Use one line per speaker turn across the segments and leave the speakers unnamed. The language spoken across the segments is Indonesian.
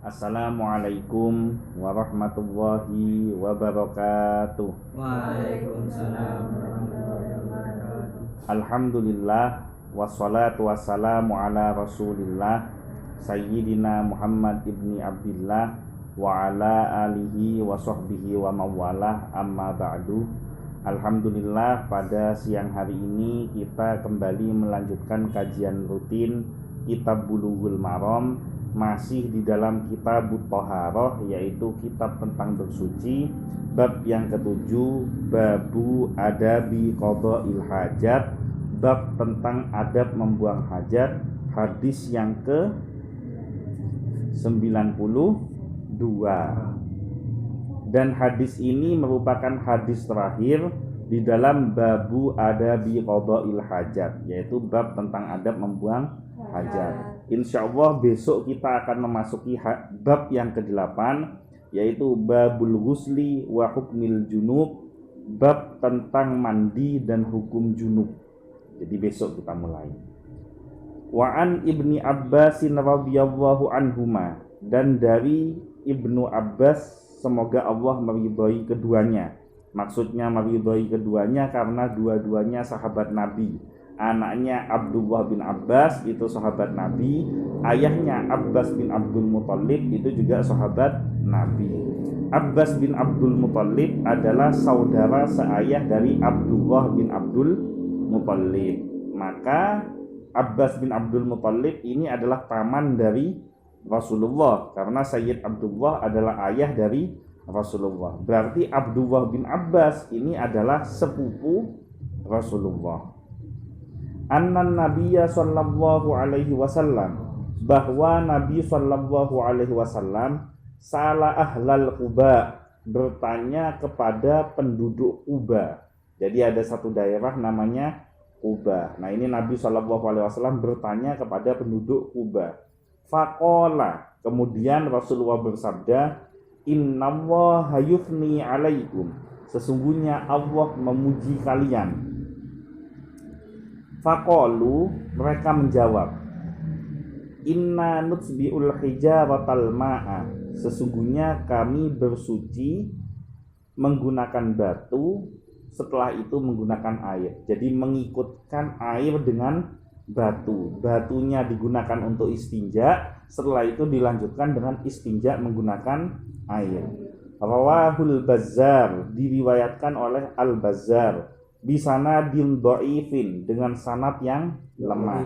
Assalamualaikum warahmatullahi wabarakatuh.
Waalaikumsalam warahmatullahi wabarakatuh.
Alhamdulillah wassalatu wassalamu ala Rasulillah Sayyidina Muhammad ibni Abdillah wa ala alihi wa sahbihi wa mawalah, amma ba'du. Alhamdulillah, pada siang hari ini kita kembali melanjutkan kajian rutin Kitab Bulughul Maram, masih di dalam Kitab Thaharah, yaitu kitab tentang bersuci. Bab yang ketujuh, Babu Adabi Qada'il Hajat, bab tentang adab membuang hajat. Hadis yang ke 92, dan hadis ini merupakan hadis terakhir di dalam Babu Adabi Qada'il Hajat, yaitu bab tentang adab membuang hajat. Insyaallah besok kita akan memasuki bab yang ke-8, yaitu Babul Ghusli wa Hukmil Junub, bab tentang mandi dan hukum junub. Jadi besok kita mulai. Wa an Ibni Abbasin radhiyallahu anhuma, dan dari Ibnu Abbas, semoga Allah meridhai keduanya. Maksudnya meridhai keduanya karena dua-duanya sahabat Nabi. Anaknya Abdullah bin Abbas itu sahabat Nabi, ayahnya Abbas bin Abdul Muthalib itu juga sahabat Nabi. Abbas bin Abdul Muthalib adalah saudara seayah dari Abdullah bin Abdul Muthalib. Maka Abbas bin Abdul Muthalib ini adalah paman dari Rasulullah, karena Sayyid Abdullah adalah ayah dari Rasulullah. Berarti Abdullah bin Abbas ini adalah sepupu Rasulullah. Annan Nabiyya sallallahu alaihi wasallam, bahwa Nabi sallallahu alaihi wasallam salah ahlal Quba, bertanya kepada penduduk Quba. Jadi ada satu daerah namanya Quba. Nah, ini Nabi sallallahu alaihi wasallam bertanya kepada penduduk Quba. Faqala, kemudian Rasulullah bersabda, innallaha yufni alaikum, sesungguhnya Allah memuji kalian. Faqalu, mereka menjawab, inna nutsbi'ul hijaratal ma'a, sesungguhnya kami bersuci menggunakan batu, setelah itu menggunakan air. Jadi mengikutkan air dengan batu. Batunya digunakan untuk istinja, setelah itu dilanjutkan dengan istinja menggunakan air. Rawahul Bazzar, diriwayatkan oleh Al-Bazzar, bisanadin dhaifin, dengan sanad yang lemah.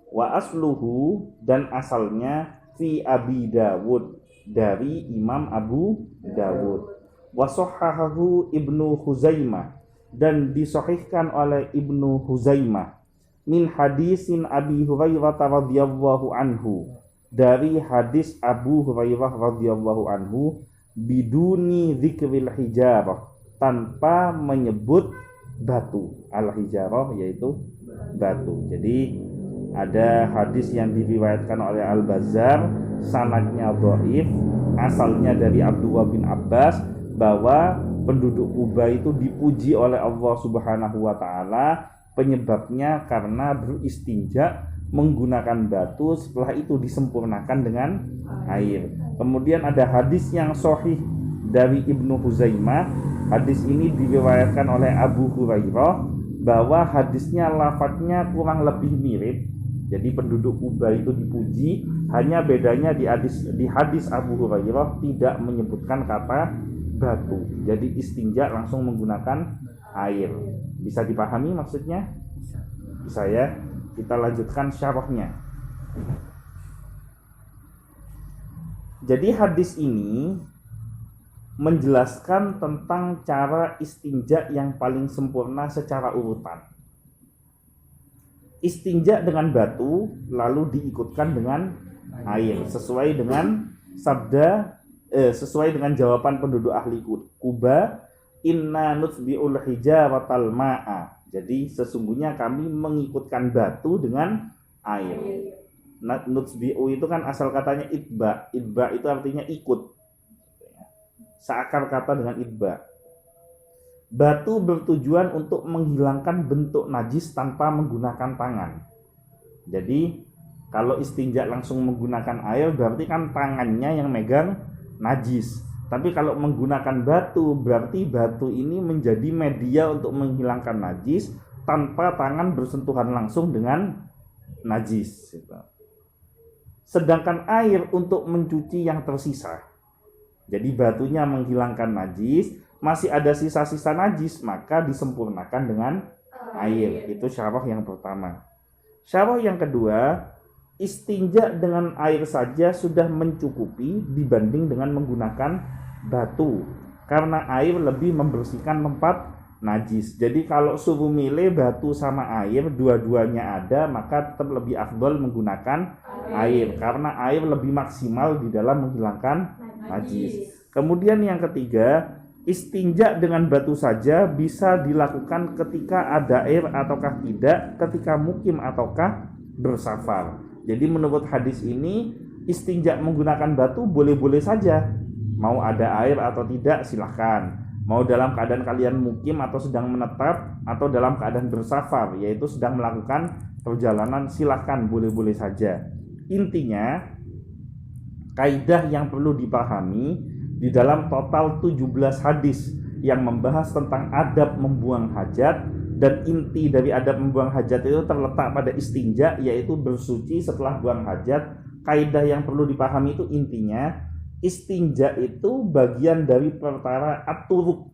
Wa asluhu, dan asalnya fi Abi Dawud, dari Imam Abu Dawud. Wa sahhahahu Ibnu Huzaimah, dan disahihkan oleh Ibnu Huzaimah, min hadisin Abi Hurairah radhiyallahu anhu, dari hadis Abu Hurairah radhiyallahu anhu, biduni dzikril hijarah, tanpa menyebut batu. Al-hijarah yaitu batu. Jadi ada hadis yang diriwayatkan oleh Al-Bazzar, sanadnya dhaif, asalnya dari Abdullah bin Abbas, bahwa penduduk Quba itu dipuji oleh Allah Subhanahu wa taala, penyebabnya karena beristinja menggunakan batu, setelah itu disempurnakan dengan air. Kemudian ada hadis yang sahih dari Ibnu Huzaimah. Hadis ini diriwayatkan oleh Abu Hurairah, bahwa hadisnya lafadznya kurang lebih mirip. Jadi penduduk Quba itu dipuji, hanya bedanya di hadis Abu Hurairah tidak menyebutkan kata batu. Jadi istinja langsung menggunakan air. Bisa dipahami maksudnya? Bisa ya? Kita lanjutkan syarahnya. Jadi hadis ini menjelaskan tentang cara istinja yang paling sempurna secara urutan. Istinja dengan batu, lalu diikutkan dengan air, sesuai dengan sesuai dengan jawaban penduduk ahli Quba, inna nutsbi'ul hijaratal ma'a. Jadi sesungguhnya kami mengikutkan batu dengan air. Nutsbi'u itu kan asal katanya itba. Itba itu artinya ikut, seakar kata dengan itba. Batu bertujuan untuk menghilangkan bentuk najis tanpa menggunakan tangan. Jadi Kalau istinja langsung menggunakan air berarti kan tangannya yang megang najis. Tapi kalau menggunakan batu berarti batu ini menjadi media untuk menghilangkan najis tanpa tangan bersentuhan langsung dengan najis. Sedangkan air untuk mencuci yang tersisa. Jadi batunya menghilangkan najis, masih ada sisa-sisa najis, maka disempurnakan dengan air. Itu syarah yang pertama. Syarah yang kedua, istinja dengan air saja sudah mencukupi dibanding dengan menggunakan batu. Karena air lebih membersihkan tempat najis. Jadi kalau suruh milih batu sama air, dua-duanya ada, maka tetap lebih afdol menggunakan air. Karena air lebih maksimal di dalam menghilangkan najis. Kemudian yang ketiga, istinja dengan batu saja bisa dilakukan ketika ada air ataukah tidak, ketika mukim ataukah bersafar. Jadi menurut hadis ini, istinja menggunakan batu boleh-boleh saja. Mau ada air atau tidak silahkan. Mau dalam keadaan kalian mukim atau sedang menetap, atau dalam keadaan bersafar, yaitu sedang melakukan perjalanan, silahkan, boleh-boleh saja. Intinya, kaidah yang perlu dipahami, di dalam total 17 hadis yang membahas tentang adab membuang hajat, dan inti dari adab membuang hajat itu terletak pada istinja, yaitu bersuci setelah buang hajat. Kaidah yang perlu dipahami itu intinya, istinja itu bagian dari perkara at-turuk.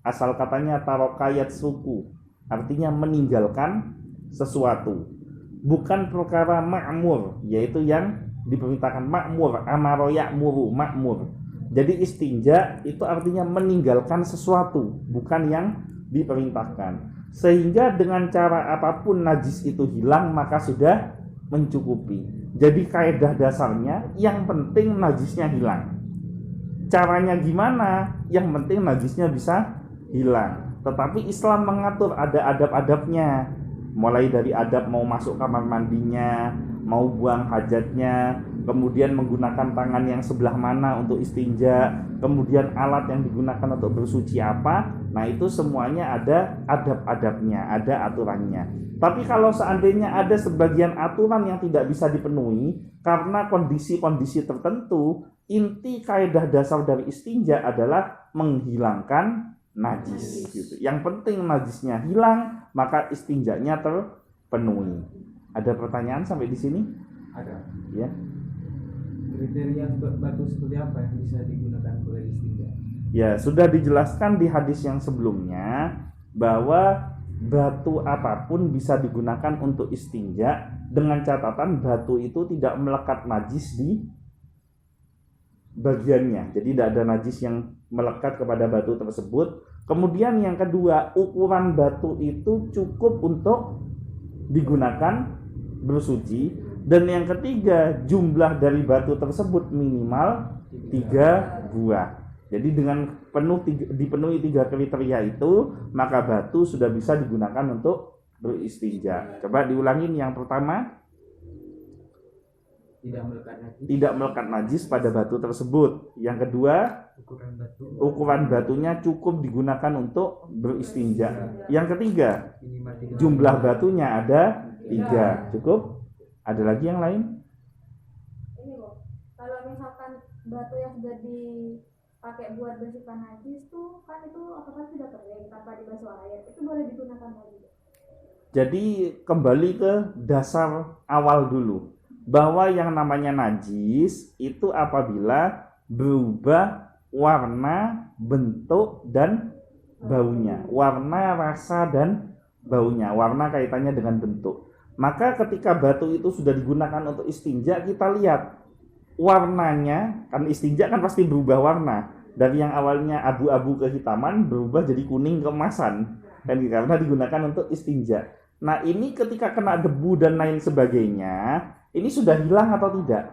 Asal katanya tarokayat suku, artinya meninggalkan sesuatu. Bukan perkara ma'mur, yaitu yang diperintahkan ma'mur, amaro ya'muru, ma'mur. Jadi istinja itu artinya meninggalkan sesuatu, bukan yang diperintahkan. Sehingga dengan cara apapun najis itu hilang, maka sudah mencukupi. Jadi kaidah dasarnya, yang penting najisnya hilang. Caranya gimana? Yang penting najisnya bisa hilang. Tetapi Islam mengatur ada adab-adabnya. Mulai dari adab mau masuk kamar mandinya, mau buang hajatnya, kemudian menggunakan tangan yang sebelah mana untuk istinja, kemudian alat yang digunakan untuk bersuci apa. Nah itu semuanya ada adab-adabnya, ada aturannya. Tapi kalau seandainya ada sebagian aturan yang tidak bisa dipenuhi karena kondisi-kondisi tertentu, inti kaidah dasar dari istinja adalah menghilangkan najis. Gitu. Yang penting najisnya hilang, maka istinjanya terpenuhi. Ada pertanyaan sampai di sini?
Ada.
Ya.
Kriteria batu seperti apa yang bisa digunakan oleh istinja?
Ya, sudah dijelaskan di hadis yang sebelumnya bahwa batu apapun bisa digunakan untuk istinja dengan catatan batu itu tidak melekat najis di bagiannya. Jadi tidak ada najis yang melekat kepada batu tersebut. Kemudian yang kedua, ukuran batu itu cukup untuk digunakan bersuci. Dan yang ketiga, jumlah dari batu tersebut minimal 3 buah. Jadi dengan dipenuhi 3 kriteria itu, maka batu sudah bisa digunakan untuk beristinja. Coba diulangin yang pertama. Tidak melekat najis pada batu tersebut. Yang kedua, ukuran batunya cukup digunakan untuk beristinja. Yang ketiga, jumlah batunya ada 3. Cukup? Ada lagi yang lain?
Ini loh, kalau misalkan batu yang sudah dipakai buat bersihkan najis tuh kan itu apakah sudah kering tanpa dibasuh air, itu boleh digunakan lagi?
Jadi kembali ke dasar awal dulu, bahwa yang namanya najis itu apabila berubah warna, bentuk, dan baunya. Warna, rasa, dan baunya. Warna kaitannya dengan bentuk. Maka ketika batu itu sudah digunakan untuk istinja, kita lihat warnanya, kan istinja kan pasti berubah warna. Dari yang awalnya abu-abu kehitaman berubah jadi kuning keemasan, dan karena digunakan untuk istinja. Nah ini ketika kena debu dan lain sebagainya, ini sudah hilang atau tidak?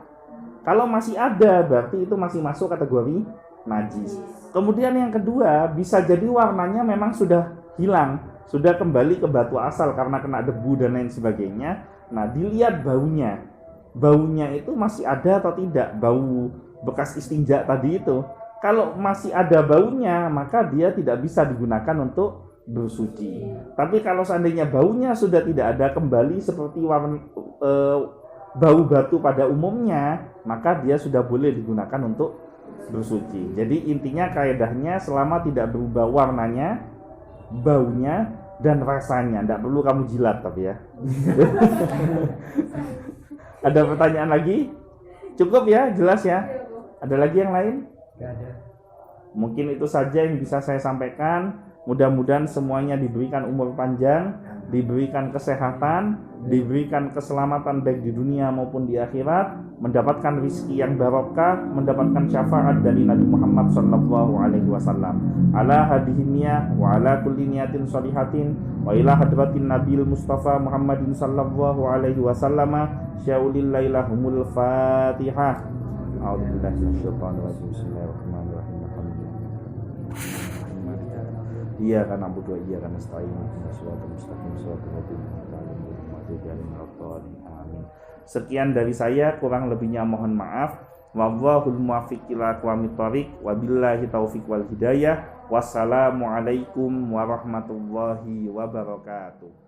Kalau masih ada, berarti itu masih masuk kategori najis. Kemudian yang kedua, bisa jadi warnanya memang sudah hilang, sudah kembali ke batu asal karena kena debu dan lain sebagainya. Nah, dilihat baunya. Baunya itu masih ada atau tidak? Bau bekas istinja tadi itu. Kalau masih ada baunya, maka dia tidak bisa digunakan untuk bersuci. Tapi kalau seandainya baunya sudah tidak ada, kembali seperti bau batu pada umumnya, maka dia sudah boleh digunakan untuk bersuci. Jadi intinya kaidahnya selama tidak berubah warnanya, baunya, dan rasanya, tidak perlu kamu jilat tapi ya. Ada pertanyaan lagi? Cukup ya, jelas ya? Ada lagi yang lain?
Nggak ada.
Mungkin itu saja yang bisa saya sampaikan. Mudah-mudahan semuanya diberikan umur panjang, diberikan kesehatan, diberikan keselamatan baik di dunia maupun di akhirat, mendapatkan rizki yang barokah, mendapatkan syafaat dari Nabi Muhammad SAW. Ala hadihimiyah wa ala kulli niyatin sholihatin wa ila hadratin Nabil Mustafa Muhammadin SAW. Syaulillailahumul Fatihah. A'udzubillahi minasyaitonirrajim. Bismillahirrahmanirrahim. Iya kan Abu Dua iya kan nasta'in shiratal mustaqim shiratal ladzina amin. Sekian dari saya, kurang lebihnya mohon maaf. Wallahul muwaffiq ila aqwamit thoriq, wabillahi taufiq wal hidayah. Wassalamualaikum warahmatullahi wabarakatuh.